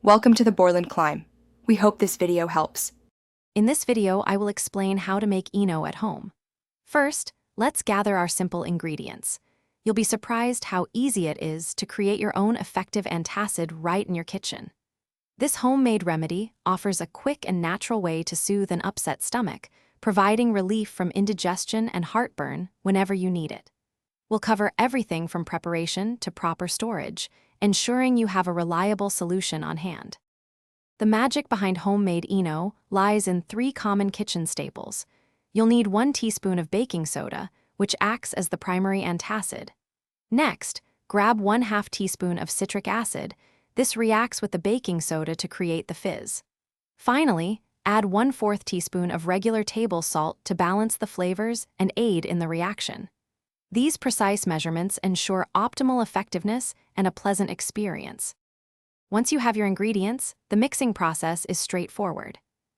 Welcome to the Borland Climb. We hope this video helps. In this video, I will explain how to make Eno at home. First, let's gather our simple ingredients. You'll be surprised how easy it is to create your own effective antacid right in your kitchen. This homemade remedy offers a quick and natural way to soothe an upset stomach, providing relief from indigestion and heartburn whenever you need it. We'll cover everything from preparation to proper storage, ensuring you have a reliable solution on hand. The magic behind homemade Eno lies in 3 common kitchen staples. You'll need 1 teaspoon of baking soda, which acts as the primary antacid. Next, grab 1/2 teaspoon of citric acid. This reacts with the baking soda to create the fizz. Finally, add 1/4 teaspoon of regular table salt to balance the flavors and aid in the reaction. These precise measurements ensure optimal effectiveness and a pleasant experience. Once you have your ingredients, the mixing process is straightforward.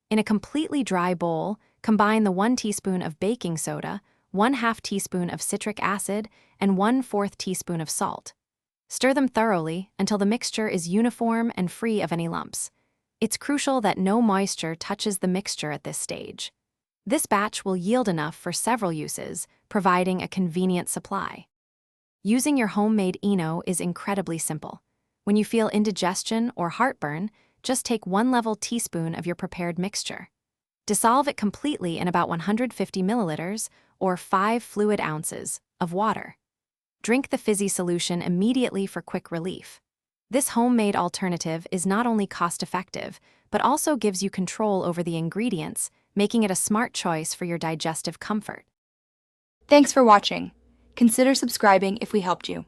In a completely dry bowl, combine the 1 teaspoon of baking soda, 1/2 teaspoon of citric acid, and 1/4 teaspoon of salt. Stir them thoroughly until the mixture is uniform and free of any lumps. It's crucial that no moisture touches the mixture at this stage. This batch will yield enough for several uses, providing a convenient supply. Using your homemade Eno is incredibly simple. When you feel indigestion or heartburn, just take 1 level teaspoon of your prepared mixture. Dissolve it completely in about 150 milliliters, or 5 fluid ounces, of water. Drink the fizzy solution immediately for quick relief. This homemade alternative is not only cost-effective, but also gives you control over the ingredients, making it a smart choice for your digestive comfort. Thanks for watching. Consider subscribing if we helped you.